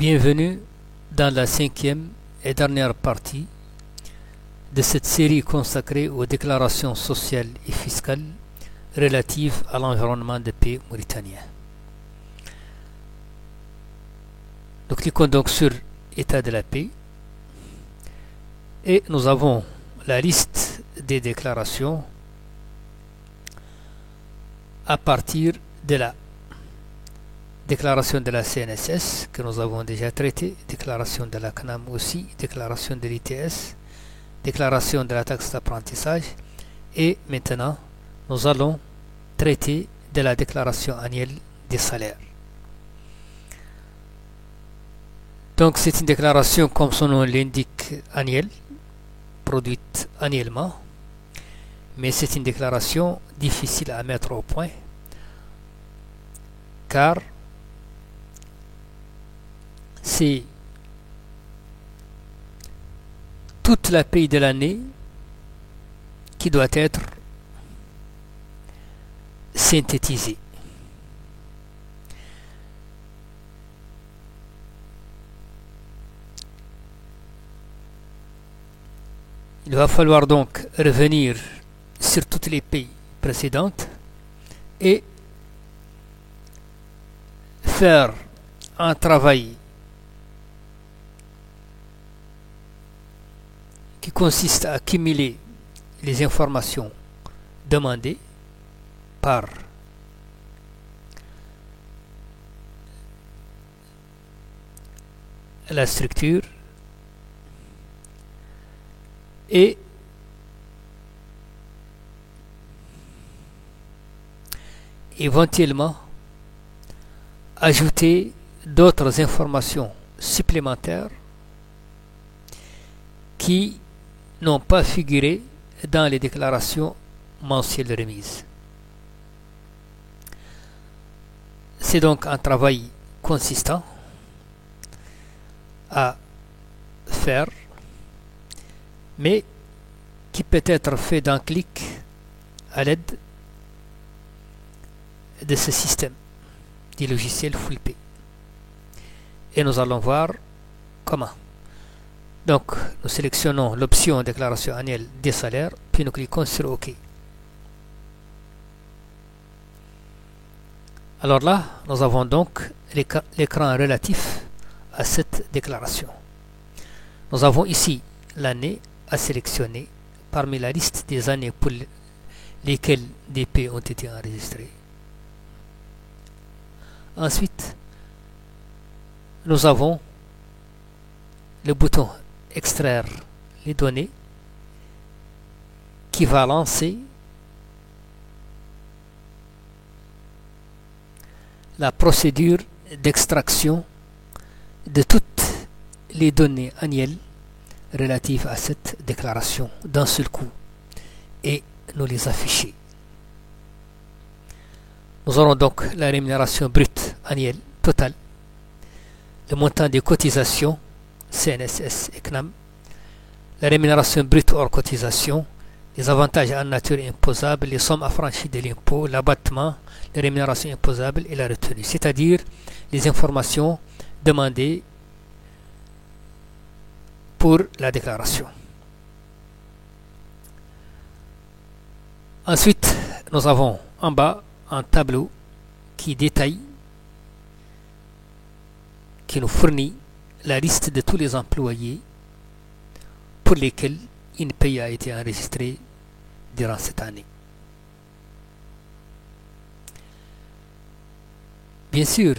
Bienvenue dans la cinquième et dernière partie de cette série consacrée aux déclarations sociales et fiscales relatives à l'environnement des pays mauritaniens. Nous cliquons donc sur État de la paix et nous avons la liste des déclarations à partir de la déclaration de la CNSS que nous avons déjà traitée, déclaration de la CNAM aussi, déclaration de l'ITS, déclaration de la taxe d'apprentissage et maintenant nous allons traiter de la déclaration annuelle des salaires. Donc c'est une déclaration comme son nom l'indique annuelle, produite annuellement, mais c'est une déclaration difficile à mettre au point car c'est toute la paye de l'année qui doit être synthétisée. Il va falloir donc revenir sur toutes les payes précédentes et faire un travail qui consiste à accumuler les informations demandées par la structure et éventuellement ajouter d'autres informations supplémentaires qui n'ont pas figuré dans les déclarations mensuelles remises. C'est donc un travail consistant à faire, mais qui peut être fait d'un clic à l'aide de ce système du logiciel FullPay. Et nous allons voir comment. Donc, nous sélectionnons l'option déclaration annuelle des salaires, puis nous cliquons sur OK. Alors là, nous avons donc l'écran relatif à cette déclaration. Nous avons ici l'année à sélectionner parmi la liste des années pour lesquelles des paies ont été enregistrées. Ensuite, nous avons le bouton extraire les données qui va lancer la procédure d'extraction de toutes les données annuelles relatives à cette déclaration d'un seul coup et nous les afficher. Nous aurons donc la rémunération brute annuelle totale, le montant des cotisations CNSS et CNAM, la rémunération brute hors cotisation, les avantages en nature imposables, les sommes affranchies de l'impôt, l'abattement, les rémunérations imposables et la retenue, c'est-à-dire les informations demandées pour la déclaration. Ensuite, nous avons en bas un tableau qui détaille, qui nous fournit la liste de tous les employés pour lesquels une paye a été enregistrée durant cette année. Bien sûr,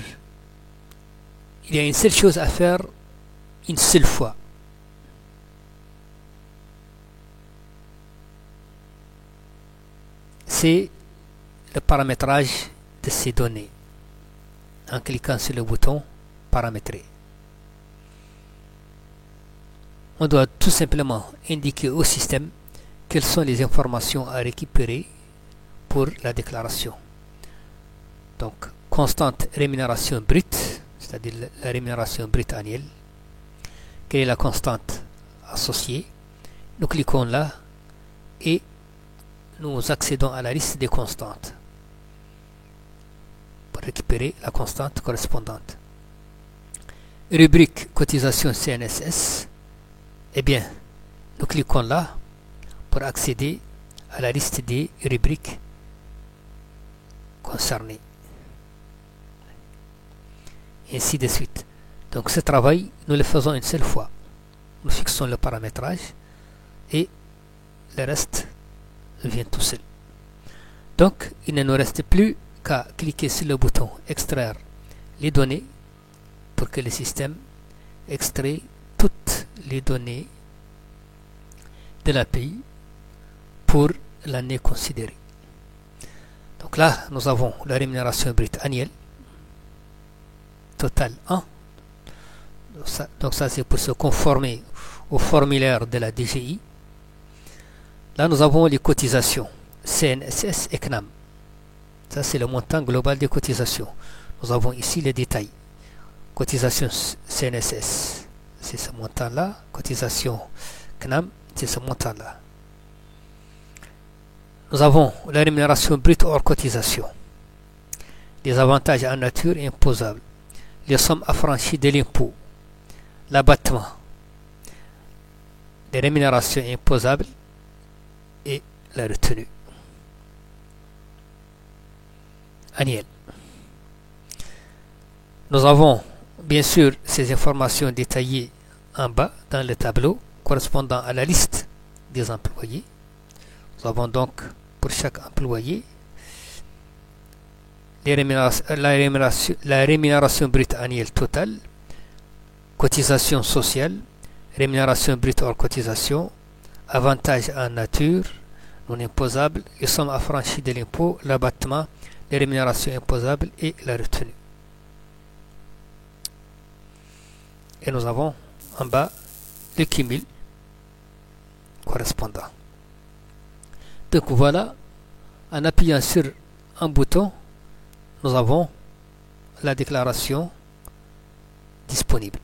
il y a une seule chose à faire une seule fois. C'est le paramétrage de ces données en cliquant sur le bouton paramétrer. On doit tout simplement indiquer au système quelles sont les informations à récupérer pour la déclaration. Donc, constante rémunération brute, c'est-à-dire la rémunération brute annuelle. Quelle est la constante associée? Nous cliquons là et nous accédons à la liste des constantes pour récupérer la constante correspondante. rubrique cotisation CNSS, eh bien, nous cliquons là pour accéder à la liste des rubriques concernées. Et ainsi de suite. Donc ce travail, nous le faisons une seule fois. Nous fixons le paramétrage et le reste vient tout seul. Donc il ne nous reste plus qu'à cliquer sur le bouton extraire les données pour que le système extrait toutes les données de l'API pour l'année considérée. Donc là, nous avons la rémunération brute annuelle totale 1. Donc ça c'est pour se conformer au formulaire de la DGI. Là, nous avons les cotisations CNSS et CNAM. Ça, c'est le montant global des cotisations. Nous avons ici les détails. Cotisation CNSS, c'est ce montant-là. Cotisation CNAM, c'est ce montant-là. Nous avons la rémunération brute hors cotisation. Les avantages en nature imposables. Les sommes affranchies de l'impôt. L'abattement. Les rémunérations imposables et la retenue annuelle. Nous avons bien sûr ces informations détaillées en bas dans le tableau correspondant à la liste des employés. Nous avons donc pour chaque employé la rémunération brute annuelle totale, cotisation sociale, rémunération brute hors cotisation, avantages en nature, non imposables, les sommes affranchies de l'impôt, l'abattement, les rémunérations imposables et la retenue. Et nous avons en bas le cumul correspondant. Donc voilà, en appuyant sur un bouton, nous avons la déclaration disponible.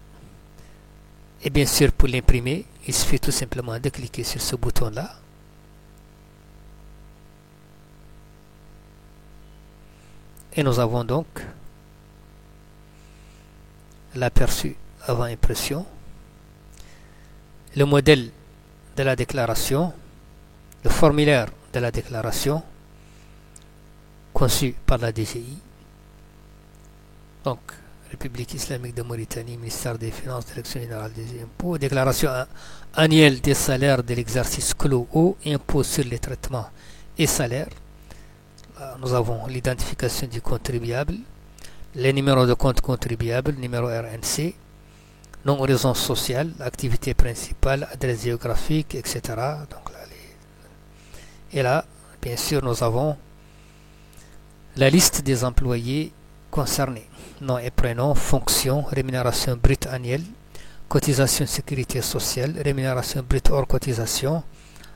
Et bien sûr, pour l'imprimer, il suffit tout simplement de cliquer sur ce bouton-là. Et nous avons donc l'aperçu avant impression, le modèle de la déclaration, le formulaire de la déclaration conçu par la DGI. Donc, République islamique de Mauritanie, ministère des Finances, Direction générale des impôts, déclaration annuelle des salaires de l'exercice clos au impôt sur les traitements et salaires. Là, nous avons l'identification du contribuable, les numéros de compte contribuable, numéro RNC, nom horizon social, activité principale, adresse géographique, etc. Donc là, et là, bien sûr, nous avons la liste des employés concernés. Nom et prénom, fonction, rémunération brute annuelle, cotisation sécurité sociale, rémunération brute hors cotisation,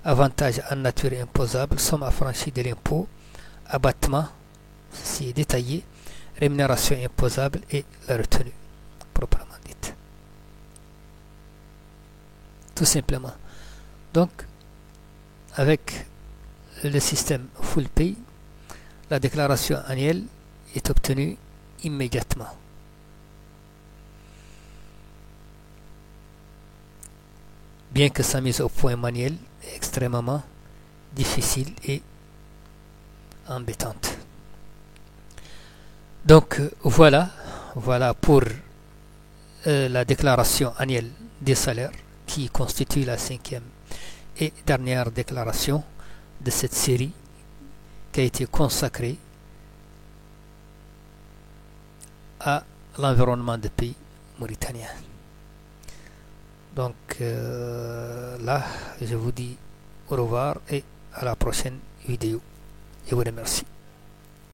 avantages en nature imposable, somme affranchie de l'impôt, abattement, ceci est détaillé, rémunération imposable et la retenue, proprement dite. Tout simplement. Donc, avec le système Full Pay, la déclaration annuelle est obtenue immédiatement. Bien que sa mise au point manuelle est extrêmement difficile et embêtante. Donc voilà pour la déclaration annuelle des salaires qui constitue la 5e et dernière déclaration de cette série qui a été consacrée à l'environnement de pays mauritanien. Donc là, je vous dis au revoir et à la prochaine vidéo. Je vous remercie.